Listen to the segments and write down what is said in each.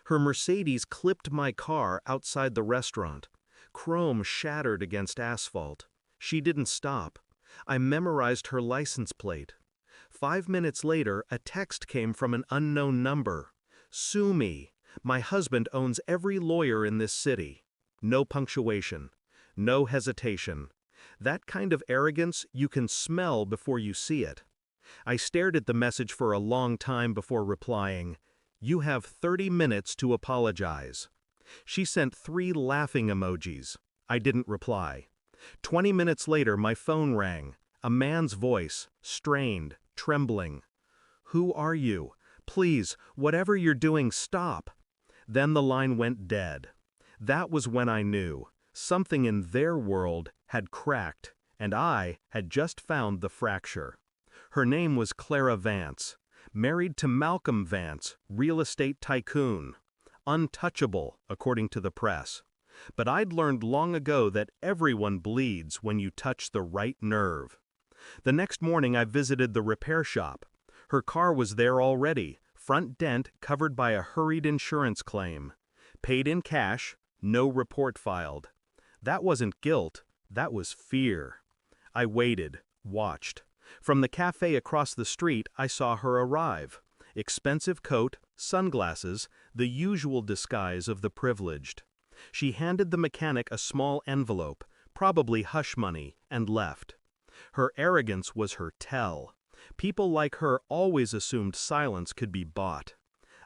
Her Mercedes clipped my car outside the restaurant. Chrome shattered against asphalt. She didn't stop. I memorized her license plate. 5 minutes later, a text came from an unknown number. "Sue me. My husband owns every lawyer in this city." No punctuation. No hesitation. That kind of arrogance you can smell before you see it. I stared at the message for a long time before replying. "You have 30 minutes to apologize." She sent 3 laughing emojis. I didn't reply. 20 minutes later, my phone rang. A man's voice, strained, trembling. "Who are you? Please, whatever you're doing, stop." Then the line went dead. That was when I knew. Something in their world had cracked, and I had just found the fracture. Her name was Clara Vance, married to Malcolm Vance, real estate tycoon. Untouchable, according to the press. But I'd learned long ago that everyone bleeds when you touch the right nerve. The next morning I visited the repair shop. Her car was there already, front dent covered by a hurried insurance claim. Paid in cash, no report filed. That wasn't guilt, that was fear. I waited, watched. From the cafe across the street, I saw her arrive. Expensive coat, sunglasses, the usual disguise of the privileged. She handed the mechanic a small envelope, probably hush money, and left. Her arrogance was her tell. People like her always assumed silence could be bought.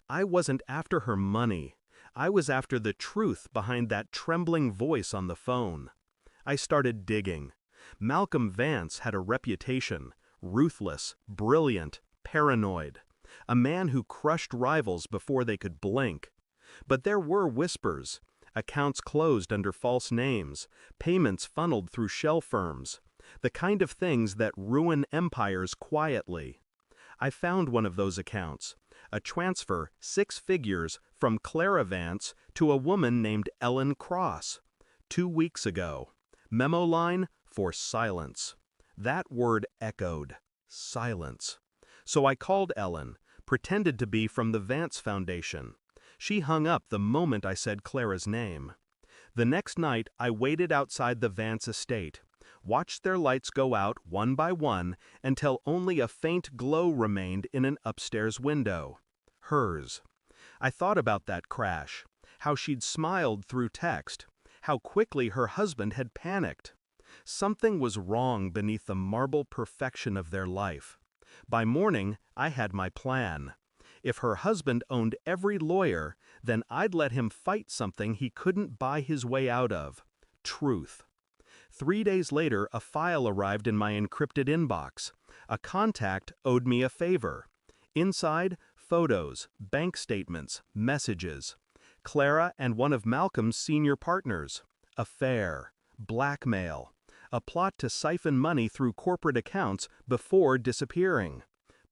I wasn't after her money. I was after the truth behind that trembling voice on the phone. I started digging. Malcolm Vance had a reputation: ruthless, brilliant, paranoid. A man who crushed rivals before they could blink. But there were whispers. Accounts closed under false names, payments funneled through shell firms. The kind of things that ruin empires quietly. I found one of those accounts. A transfer, 6 figures, from Clara Vance to a woman named Ellen Cross. 2 weeks ago. Memo line: for silence. That word echoed. Silence. So I called Ellen, pretended to be from the Vance Foundation. She hung up the moment I said Clara's name. The next night, I waited outside the Vance estate, watched their lights go out one by one until only a faint glow remained in an upstairs window. Hers. I thought about that crash, how she'd smiled through text, how quickly her husband had panicked. Something was wrong beneath the marble perfection of their life. By morning, I had my plan. If her husband owned every lawyer, then I'd let him fight something he couldn't buy his way out of: truth. 3 days later, a file arrived in my encrypted inbox. A contact owed me a favor. Inside, photos, bank statements, messages. Clara and one of Malcolm's senior partners. Affair. Blackmail. A plot to siphon money through corporate accounts before disappearing.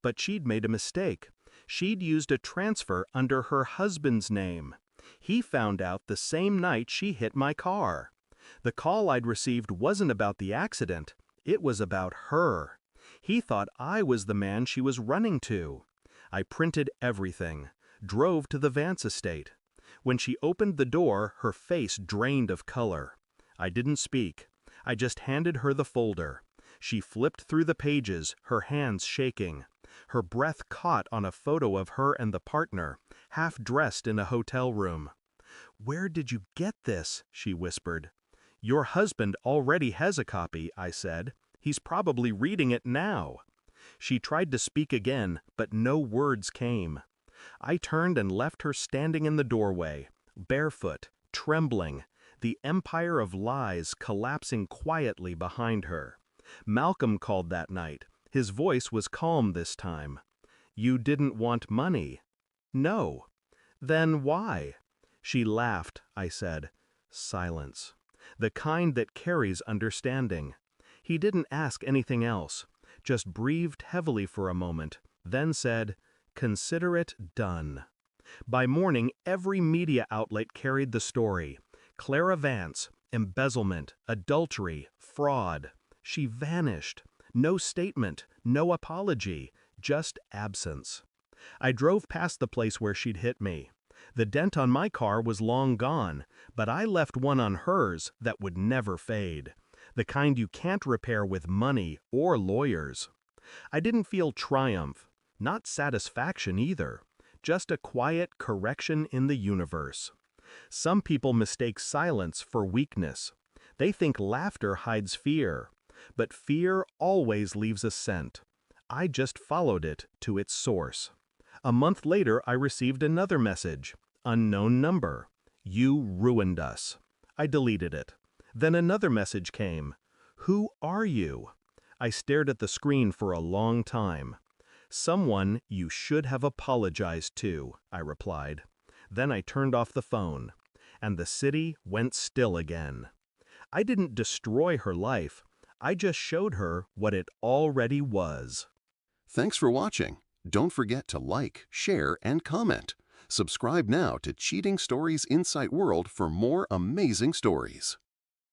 But she'd made a mistake. She'd used a transfer under her husband's name. He found out the same night she hit my car. The call I'd received wasn't about the accident. It was about her. He thought I was the man she was running to. I printed everything. Drove to the Vance estate. When she opened the door, her face drained of color. I didn't speak. I just handed her the folder. She flipped through the pages, her hands shaking. Her breath caught on a photo of her and the partner, half dressed in a hotel room. "Where did you get this?" she whispered. "Your husband already has a copy," I said. "He's probably reading it now." She tried to speak again, but no words came. I turned and left her standing in the doorway, barefoot, trembling, the empire of lies collapsing quietly behind her. Malcolm called that night. His voice was calm this time. "You didn't want money?" "No." "Then why?" She laughed, I said. Silence. The kind that carries understanding. He didn't ask anything else, just breathed heavily for a moment, then said, "Consider it done." By morning, every media outlet carried the story. Clara Vance, embezzlement, adultery, fraud. She vanished. No statement, no apology, just absence. I drove past the place where she'd hit me. The dent on my car was long gone, but I left one on hers that would never fade. The kind you can't repair with money or lawyers. I didn't feel triumph, not satisfaction either, just a quiet correction in the universe. Some people mistake silence for weakness. They think laughter hides fear, but fear always leaves a scent. I just followed it to its source. A month later, I received another message. Unknown number. You ruined us. I deleted it. Then another message came. Who are you? I stared at the screen for a long time. Someone you should have apologized to, I replied. Then I turned off the phone, and the city went still again. I didn't destroy her life. I just showed her what it already was. Thanks for watching. Don't forget to like, share, and comment. Subscribe now to Cheating Stories Insight World for more amazing stories.